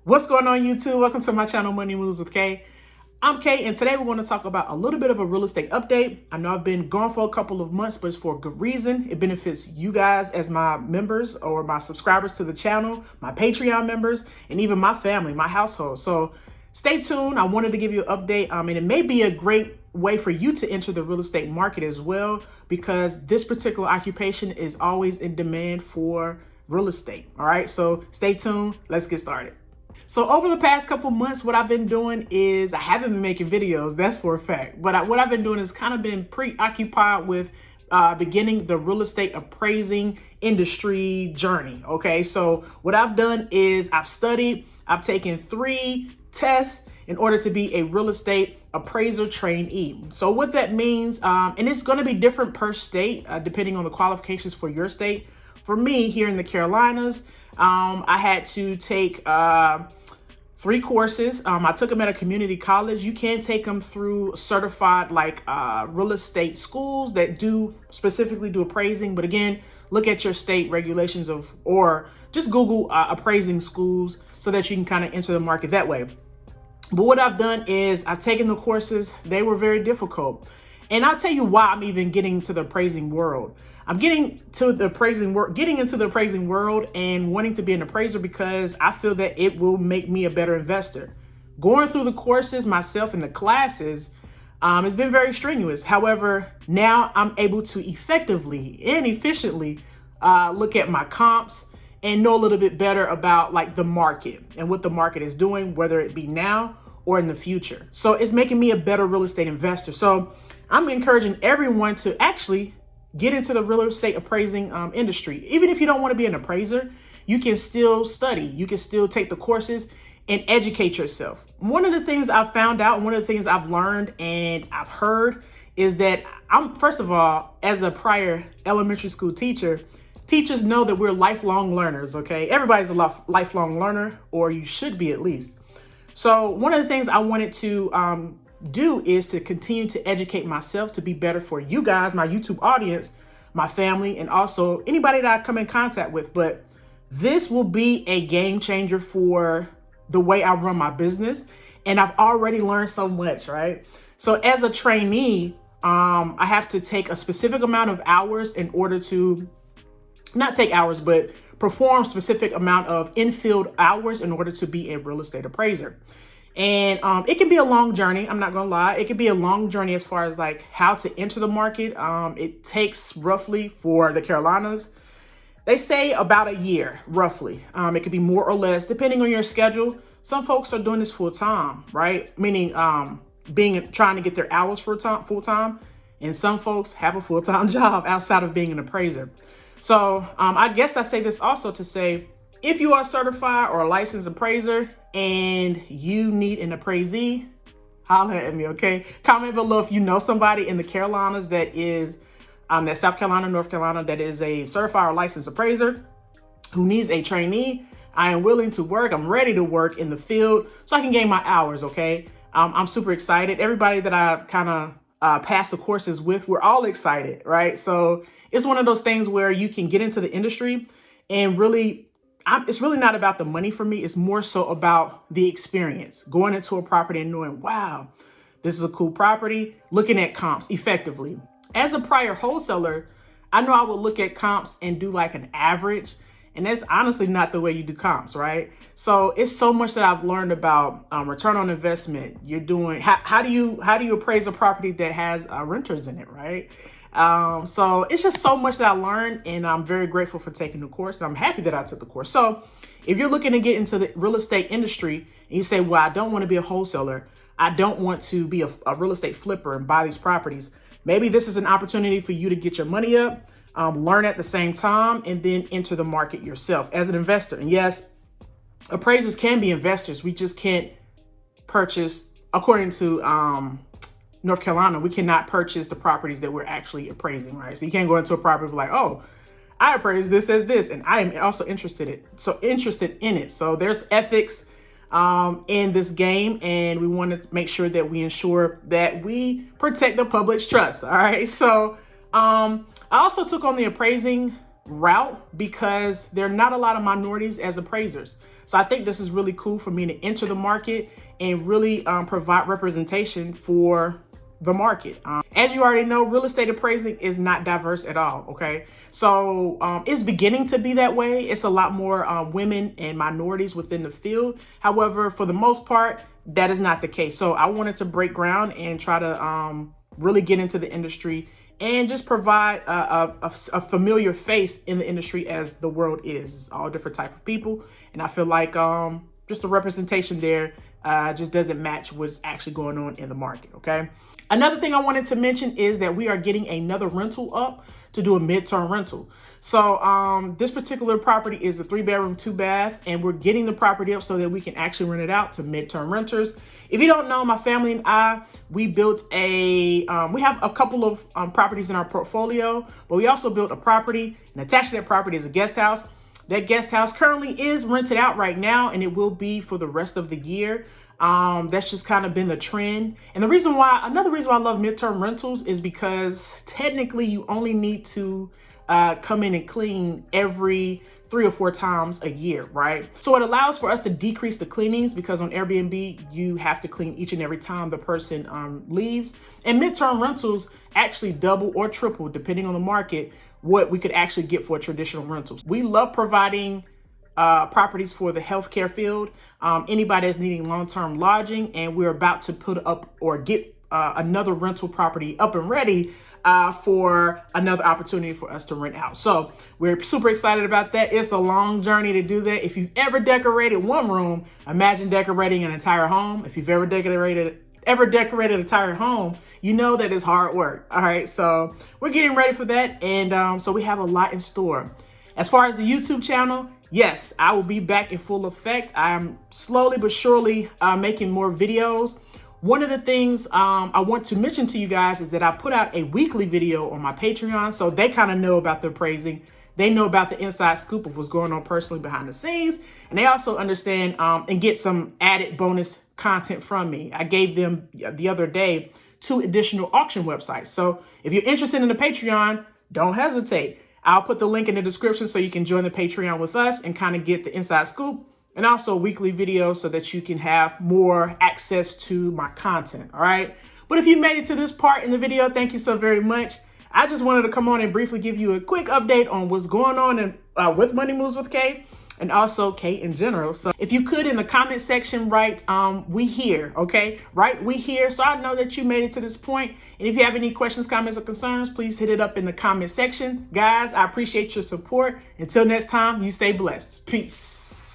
What's going on, YouTube? Welcome to my channel, Money Moves with Kay. I'm Kay, and today we're going to talk about a little bit of a real estate update. I know I've been gone for a couple of months, but it's for a good reason. It benefits you guys as my members or my subscribers to the channel, my Patreon members, and even my family, my household. So stay tuned. I wanted to give you an update, and it may be a great way for you to enter the real estate market as well, because this particular occupation is always in demand for real estate. All right, so stay tuned. Let's get started. So over the past couple months, what I've been doing is I haven't been making videos, that's for a fact. But what I've been doing is kind of been preoccupied with beginning the real estate appraising industry journey. Okay, so what I've done is I've taken 3 tests in order to be a real estate appraiser trainee. So what that means, and it's going to be different per state, depending on the qualifications for your state. For me, here in the Carolinas, I had to take 3 courses. I took them at a community college. You can take them through certified real estate schools that do specifically do appraising. But again, look at your state regulations or just Google appraising schools so that you can kind of enter the market that way. But what I've done is I've taken the courses. They were very difficult. And I'll tell you why I'm even getting into the appraising world. I'm getting into the appraising world and wanting to be an appraiser because I feel that it will make me a better investor. Going through the courses myself and the classes, it's been very strenuous. However, now I'm able to effectively and efficiently look at my comps and know a little bit better about the market and what the market is doing, whether it be now or in the future. So it's making me a better real estate investor. So I'm encouraging everyone to actually get into the real estate appraising industry. Even if you don't want to be an appraiser, you can still study. You can still take the courses and educate yourself. One of the things I've found out, one of the things I've learned and I've heard is that first of all, as a prior elementary school teacher, teachers know that we're lifelong learners, okay? Everybody's a lifelong learner, or you should be at least. So one of the things I wanted to do is to continue to educate myself to be better for you guys, my YouTube audience, my family, and also anybody that I come in contact with. But this will be a game changer for the way I run my business. And I've already learned so much, right? So as a trainee, I have to take a specific amount of hours in order to not take hours, but perform specific amount of in-field hours in order to be a real estate appraiser. And it can be a long journey. I'm not gonna lie. It can be a long journey as far as how to enter the market. It takes roughly, for the Carolinas, they say about a year, roughly. It could be more or less, depending on your schedule. Some folks are doing this full time, right? Meaning trying to get their hours full time. And some folks have a full-time job outside of being an appraiser. So I guess I say this also to say, if you are certified or a licensed appraiser and you need an appraisee, holler at me, okay? Comment below if you know somebody in the Carolinas that is, that South Carolina, North Carolina, that is a certified or licensed appraiser who needs a trainee. I am willing to work. I'm ready to work in the field so I can gain my hours, okay? I'm super excited. Everybody that I kind of passed the courses with, we're all excited, right? So it's one of those things where you can get into the industry and really, it's really not about the money for me. It's more so about the experience, going into a property and knowing, wow, this is a cool property, looking at comps effectively. As a prior wholesaler, I know I would look at comps and do an average, and that's honestly not the way you do comps, right? So it's so much that I've learned about return on investment. You're doing, how do you appraise a property that has renters in it, right? So it's just so much that I learned, and I'm very grateful for taking the course. And I'm happy that I took the course. So if you're looking to get into the real estate industry and you say, well, I don't want to be a wholesaler, I don't want to be a real estate flipper and buy these properties, maybe this is an opportunity for you to get your money up, learn at the same time, and then enter the market yourself as an investor. And yes, appraisers can be investors. We just can't purchase, according to North Carolina, we cannot purchase the properties that we're actually appraising, right? So you can't go into a property and be like, oh, I appraise this as this, and I am also interested in it. So there's ethics in this game, and we want to make sure that we ensure that we protect the public's trust. All right. So I also took on the appraising route because there are not a lot of minorities as appraisers. So I think this is really cool for me to enter the market and really provide representation for the market. As you already know, real estate appraising is not diverse at all, okay? So it's beginning to be that way. It's a lot more women and minorities within the field. However, for the most part, that is not the case. So I wanted to break ground and try to really get into the industry and just provide a familiar face in the industry as the world is. It's all different type of people. And I feel like just the representation there just doesn't match what's actually going on in the market, okay? Another thing I wanted to mention is that we are getting another rental up to do a midterm rental. So this particular property is a 3-bedroom, 2-bath, and we're getting the property up so that we can actually rent it out to midterm renters. If you don't know, my family and I, we built we have a couple of properties in our portfolio, but we also built a property, and attached to that property is a guest house. That guest house currently is rented out right now, and it will be for the rest of the year. That's just kind of been the trend. And another reason why I love midterm rentals is because technically you only need to come in and clean every 3 or 4 times a year, right? So it allows for us to decrease the cleanings, because on Airbnb, you have to clean each and every time the person leaves. And midterm rentals actually double or triple, depending on the market, what we could actually get for traditional rentals. We love providing properties for the healthcare field, anybody that's needing long-term lodging, and we're about to put up or get another rental property up and ready for another opportunity for us to rent out. So we're super excited about that. It's a long journey to do that. If you've ever decorated one room, imagine decorating an entire home. If you've ever decorated an entire home, you know that it's hard work. All right, so we're getting ready for that, and so we have a lot in store. As far as the YouTube channel, yes, I will be back in full effect. I'm slowly but surely making more videos. One of the things I want to mention to you guys is that I put out a weekly video on my Patreon, so they kind of know about the appraising. They know about the inside scoop of what's going on personally behind the scenes, and they also understand and get some added bonus content from me. I gave them the other day 2 additional auction websites. So if you're interested in the Patreon, don't hesitate. I'll put the link in the description so you can join the Patreon with us and kind of get the inside scoop, and also weekly videos so that you can have more access to my content, all right? But if you made it to this part in the video, thank you so very much. I just wanted to come on and briefly give you a quick update on what's going on with Money Moves with Kay, and also Kay in general. So if you could, in the comment section, write we here, okay? Write we here, so I know that you made it to this point. And if you have any questions, comments, or concerns, please hit it up in the comment section. Guys, I appreciate your support. Until next time, you stay blessed. Peace.